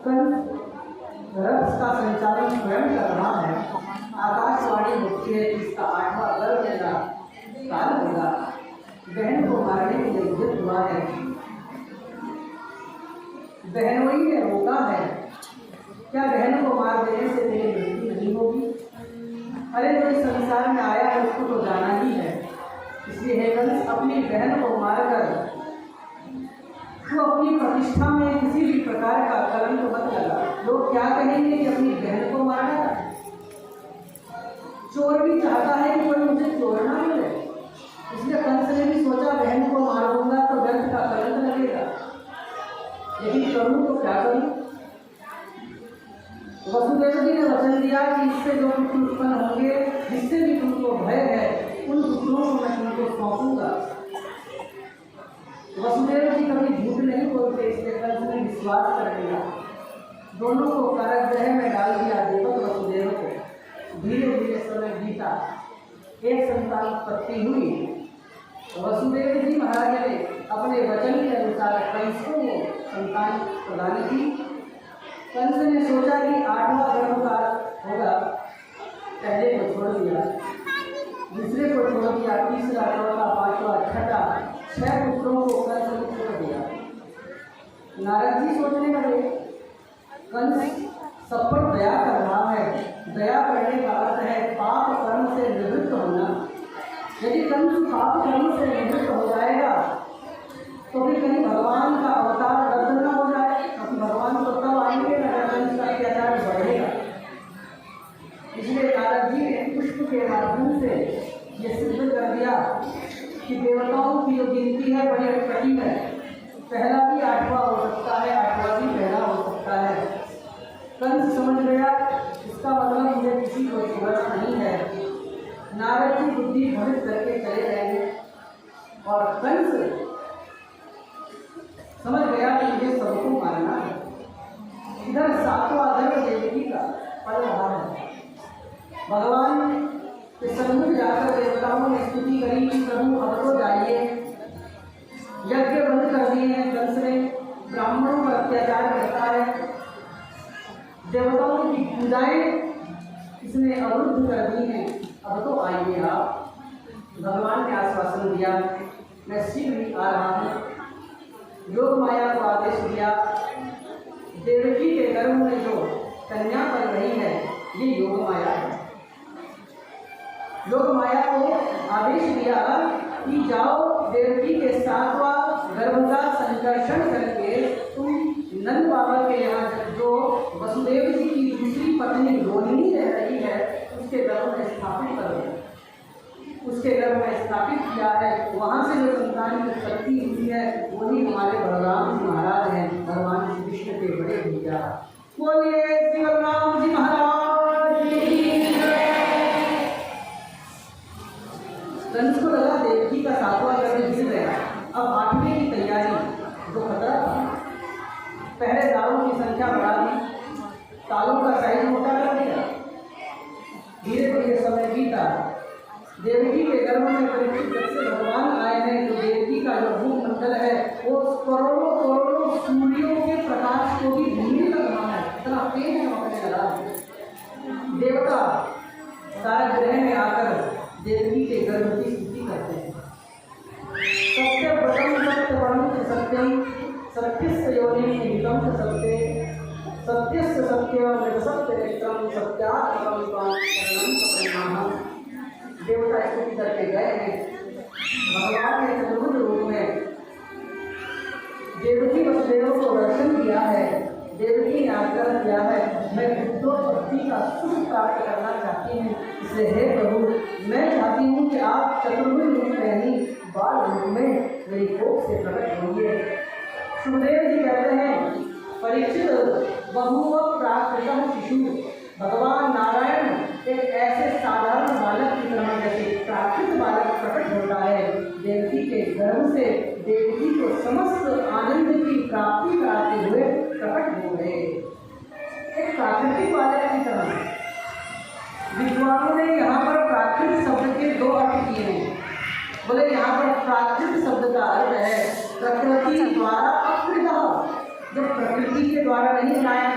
कंस रथ का संचालन स्वयं कर रहा है। आकाशवाणी होती है कि इसका 8वां गर्भ मेला काल होगा। बहन को मारने के लिए युद्ध हुआ है। बहनोई ने रोका है, क्या बहन को मार देने से मेरी मृत्यु नहीं होगी? अरे जो इस संसार में आया है उसको तो जाना ही है। इसलिए हे कंस, अपनी बहन को मारकर तो अपनी प्रतिष्ठा में किसी भी प्रकार का कलंक मत लगा। लोग क्या कहेंगे कि अपनी बहन को मारा। चोर भी चाहता है कि कोई मुझे चोर ना मिले, इसलिए कंस ने भी सोचा बहन को मार दूंगा तो व्यर्थ का कलंक लगेगा। लेकिन करूँ तो क्या करूँ? वसुदेव जी ने वचन दिया कि इससे जो पुत्र उत्पन्न होंगे, जिससे भी तुमको भय है, उन पुत्रों को मैं तुमको सौंपूंगा। वसुदेव जी कभी झूठ नहीं बोलते, इसलिए कंस ने विश्वास कर लिया। दोनों को कारागृह में डाल दिया, देवक वसुदेव को। धीरे धीरे समय बीता, एक संतान उत्पत्ति हुई। वसुदेव जी महाराज ने अपने वचन के अनुसार कंस को संतान प्रदान की। कंस ने सोचा कि 8वां गर्भकाल होगा, पहले को छोड़ दिया, दूसरे को छोड़ दिया, तीसरा, चौथा, 5वां, 6वां 6 पुत्रों को कंस ने छोड़ दिया। नारद जी सोचने लगे, कंस सब पर दया कर रहा है। दया करने का अर्थ है पाप कर्म से निवृत्त होना। यदि कंस पाप कर्म से निवृत्त हो जाएगा तो फिर कहीं भगवान का अवतार रद्द न हो जाए। क्योंकि भगवान तो तब आएंगे अगर कंस का अत्याचार बढ़ेगा। इसलिए नारद जी ने पुष्प के माध्यम से ये सिद्ध कर दिया कि देवताओं की जो गिनती है बड़ी कठिन है। पहला भी 8वां हो सकता है, 8वां भी पहला हो सकता है। कंस समझ गया इसका मतलब मुझे किसी को छोड़ना नहीं है। नारद की बुद्धि भ्रमित करके चले जाएंगे और कंस समझ गया कि मुझे सबको मारना है। इधर 7वां गर्भ देवकी का पल रहा है। भगवान के सन्मुख जाकर देवताओं ने स्तुति करी कि प्रभु अब तो जाइए। यज्ञ बंद कर दिए हैं, कंस ने ब्राह्मणों पर अत्याचार करता है। देवताओं की पूजाएं इसने अवरुद्ध कर दी हैं, अब तो आइए आप। भगवान ने आश्वासन दिया, मैं शीघ्र ही आ रहा हूँ। योग माया को आदेश दिया। देवकी के गर्भ में जो कन्या पल रही है ये योग माया है। योग माया को आदेश दिया कि जाओ देवकी के 7वां गर्भ का संकर्षण करके तुम नंद बाबा के यहाँ जो वसुदेव जी की दूसरी पत्नी रोहिणी रह रही है उसके गर्भ में स्थापित करो। उसके गर्भ में स्थापित किया है। वहाँ से जो संतान की उत्पत्ति हुई है वही हमारे बलराम जी महाराज हैं, भगवान श्री कृष्ण के बड़े भैया। बोलिए श्री बलराम जी महाराज की जय। कंस को लगा देवकी का 7वां गर्भ गिर गया, अब 8वें की तैयारी जो खतरा था। पहले दालों की संख्या बढ़ा दी, तालों का साइज मोटा कर दिया। धीरे धीरे समय बीता। देवकी के गर्भ में परीक्षित जब से भगवान आए हैं तो देवकी का जो भूमंडल है वो करोड़ों करोड़ों सूर्यों के प्रकाश को भी भूमि लग रहा है, इतना तेज चमकने लगा। देवता सारे ग्रह में आकर देवकी के गर्भ की स्तुति करते हैं। सत्य व्रतम सत्य वर्ण सत्यम सत्यस्य योनि हितम सत्य सत्यस्य सत्यम सत्य नेत्रम सत्यात्मकम परिणाम। देवता स्तुति करके गए हैं। भगवान ने चतुर्भुज रूप में देवकी वसुदेव को दर्शन दिया है। देवकी ने आग्रह किया है, मैं बुद्धोत्पत्ति का सुख प्राप्त करना चाहती हूँ, इसलिए हे प्रभु मैं चाहती हूँ कि आप चतुर्भुज रूप में ही बाल रूप में मेरी कोख से प्रकट होंगे। सुखदेव जी कहते हैं, परीक्षित बहु प्राकृत शिशु। भगवान नारायण एक ऐसे साधारण बालक की तरह जैसे प्राकृत बालक प्रकट होता है, देवकी के गर्भ से देवकी को समस्त आनंद की प्राप्ति कराते हुए प्रकट हो गए। एक प्राकृतिक बालक की तरह। विद्वानों ने यहाँ पर प्राकृत शब्द के 2 अर्थ किए हैं। बोले यहाँ पर प्राकृत शब्द का अर्थ है प्रकृति द्वारा अकृत, जो प्रकृति के द्वारा नहीं बनाया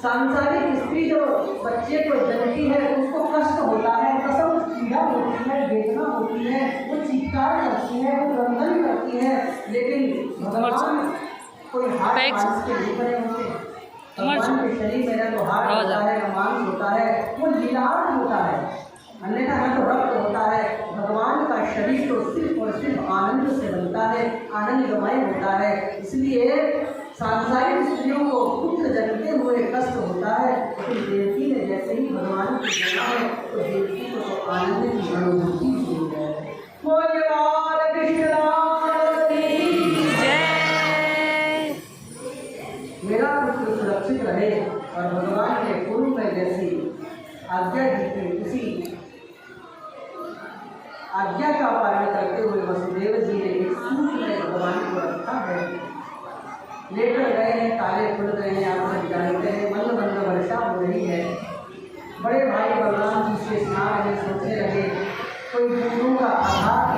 सांसारिक स्त्री जो बच्चे को जनती है उसको कष्ट होता है, कसम पीड़ा होती है, वेदना होती है, वो चीत्कार करती है, वो क्रंदन करती है, लेकिन भगवान कोई हाथ मांस के भूखे होते हैं। भगवान के शरीर में न तो हाथ होता है न मांस होता है, वो लीलाट होता है, अन्यथा न तो रक्त होता है। भगवान का शरीर तो सिर्फ और सिर्फ आनंद से बनता है, आनंदमय होता है। इसलिए सांसारिक स्त्रियों को पुत्र जनते हुए कष्ट होता है, लेकिन देवकी ने जैसे ही भगवान को जाना है तो देवकी को तो आनंद की अनुभूति हुई है। बोले बाल कृष्ण जय। मेरा पुत्र सुरक्षित रहे और भगवान ने पूर्व में जैसी आज्ञा दी थी उसी आज्ञा का पालन करते हुए वसुदेव जी ने एक सूत्र में भगवान को रखा है। लेकर गए हैं, ताले खुल गए हैं, आप सब जानते हैं, मंद मंद वर्षा हो रही है। बड़े भाई बलराम जी से स्नान में सोचने लगे कोई दूसरों का आघात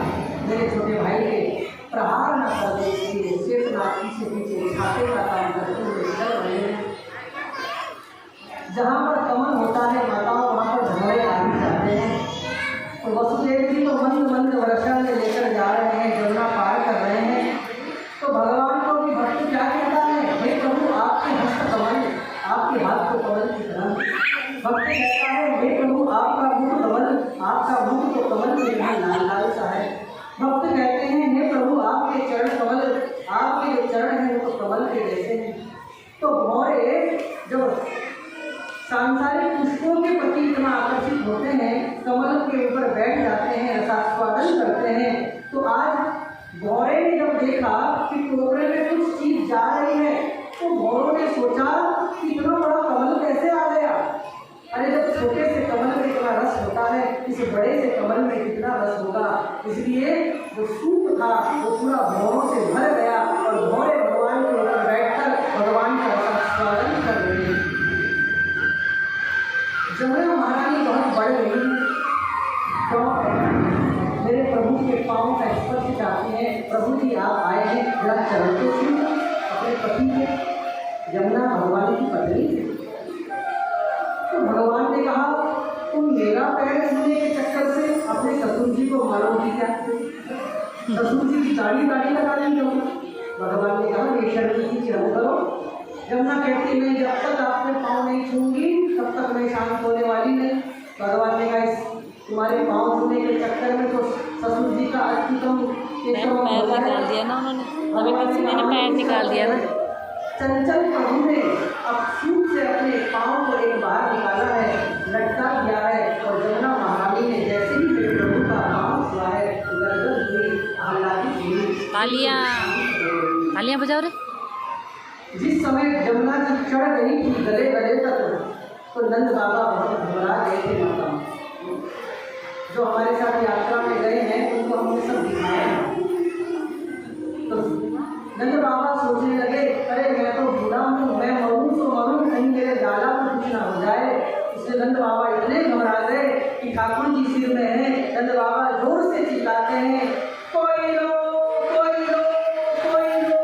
मेरे छोटे भाई के प्रहार न कर दे, इसलिए शेषनाथ पीछे पीछे छाते का काम करते हुए चल रहे हैं। जहाँ पर कमल होता है माताओं वहाँ पर झगड़े आ ही जाते हैं। तो वसुदेव जी को मंद मंद वर्षा में लेकर जा रहे हैं, जमुना पार कर रहे हैं। तो भगवान को भी भक्त क्या कहता है, हे प्रभु आपके हस्त कमल, आपके हाथ को कमल की तरह। भक्त कहता है हे प्रभु आपका मुख कमल, आपका मुख तो कमल के यहाँ लाल लाल सा है। भक्त कहते हैं हे प्रभु आपके चरण कमल, आपके जो चरण हैं वो तो कमल के जैसे हैं। तो भौरे जब सांसारिक पुष्पों के प्रति इतना आकर्षित होते हैं, कमल के ऊपर बैठ जाते हैं, रसास्वादन करते हैं। तो आज भौरे ने जब देखा कि टोकरे में कुछ चीज जा रही है तो भौरों ने सोचा कि इतना बड़ा कमल कैसे आ गया। अरे जब छोटे से कमल में इतना रस होता है, इस बड़े से कमल में कितना रस होगा। इसलिए जो सूप था वो पूरा भौरों से भर गया और भौरे भगवान के ऊपर बैठकर भगवान का रसास्वादन कर रहे हैं। जमुना महारानी बहुत बढ़ गई तो मेरे प्रभु के पाँव का स्पर्श चाहती हैं। प्रभु जी आप आए हैं, जरा चरण तो छू अपने पति के। जमुना भगवान की पत्नी थी। तो भगवान ने कहा तुम मेरा पैर छूने के चक्कर से अपने ससुर जी को मारोगी क्या? ससुर जी की दाढ़ी लगा ली क्यों? भगवान ने कहा ये शर्म की शर्म करो। जमुना कहती मैं जब तक आपने पाँव नहीं छूंगी तब तक मैं शांत होने वाली नहीं। भगवान ने कहा तुम्हारे पाँव छूने के चक्कर में तो ससुर जी का अस्तित्व पैर निकाल दिया ना उन्होंने, अभी किसी ने पैर निकाल दिया ना। चंचल प्रभु ने अब सूप से अपने पाँव को एक बार निकाला है, लटका दिया है और जमुना महारानी ने जैसे ही मेरे प्रभु का पाँव छुआ है गदगद हुई, आह्लादित हुई। तालियां बजाओ रे। जिस समय जमुना जी चढ़ गई थी गले गले तक तो नंद बाबा बहुत घबरा गए थे। माता जो हमारे साथ यात्रा में गए हैं उनको हमने सब दिखाया। तो नंद बाबा सोचने लगे अरे मैं तो बूढ़ा हूँ, मैं मरूँ तो मरूँ, कहीं मेरे लाला को कुछ ना हो जाए। इसलिए नंद बाबा इतने घबरा गए कि ठाकुर जी सिर में है। नंद बाबा जोर से चिल्लाते हैं कोई लो, कोई लो, कोई लो।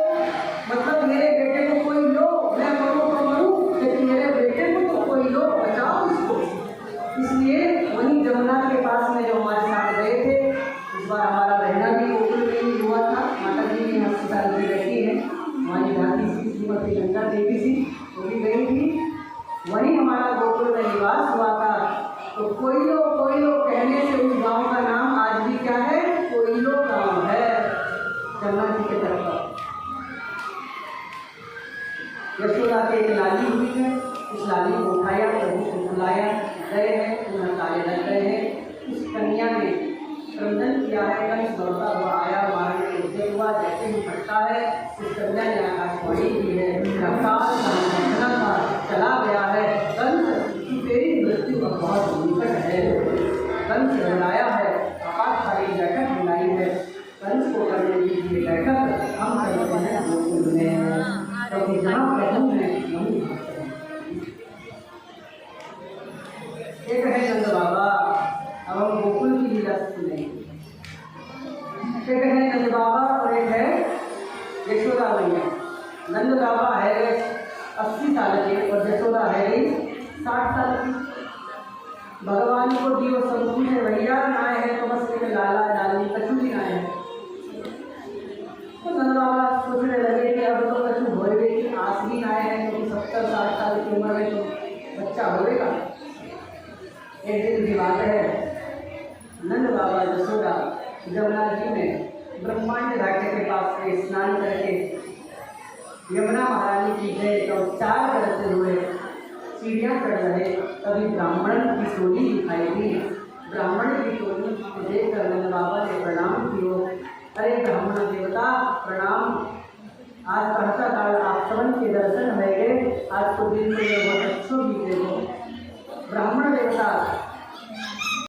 मतलब मेरे बेटे को कोई लो, मैं मरूँ तो मरूँ, लेकिन मेरे बेटे को तो कोई लो, बचाओ इसको। इसलिए वहीं जमुना के पास में जो हमारे साथ गए थे, इस बार हमारा रहना भी गोकुल में ही हुआ था। माता जी की अस्पताल में रहती है, हमारी दादी सी श्रीमती गंगा देवी सी वो भी गई थी, वहीं हमारा गोकुल में निवास हुआ था। तो कोयलो कहने से उस गांव का नाम आज भी क्या है, कोयलो गांव है जमुना जी के तरफ। यशोदा के एक लाली हुई है, उस लाली को उठाया, प्रभु को बुलाया, गए हैं, उन्हें ताले लग गए हैं। उस कन्या ने क्रंदन किया है, कंस दौड़ता हुआ आया, मारने के उद्यम हुआ। जैसे ही फटता है उस कन्या ने आकाशवाणी की है, अकाल का का चला गया है, कंस की तेरी मृत्यु का बहुत निकट है। कंस बुलाया है, आपातकालीन बैठक बुलाई है, कंस को करने दीजिए बैठक, हम करते हैं गोकुल में, क्योंकि जहाँ प्रभु है वहीं एक है नंद बाबा। अब हम गोकुल की लीला सुनेंगे। एक है नंद बाबा और एक है यशोदा मैया। नंद बाबा है 80 साल के और जसोदा है ही 60 साल की। भगवान को दियो सब कुछ है भैया, नाय है तो बस एक लाला डाली कछु भी नाय है। तो नंद बाबा सोचने लगे कि अब तो कछु होएगे की आस भी नाय है, क्योंकि 70-60 साल की उम्र में तो बच्चा होएगा। एक दिन की बात है, नंद बाबा जसोदा यमुना जी में ब्रह्मांड घाटे के पास से स्नान करके यमुना महारानी की जय का उच्चार करते हुए सीढ़ियाँ चढ़ रहे, तभी ब्राह्मण की टोली दिखाई दी। ब्राह्मण की टोली को देखकर नंद बाबा ने प्रणाम किया। अरे ब्राह्मण देवता प्रणाम, आज कहता काल आप सबन के दर्शन भय गए। आज तो दिन में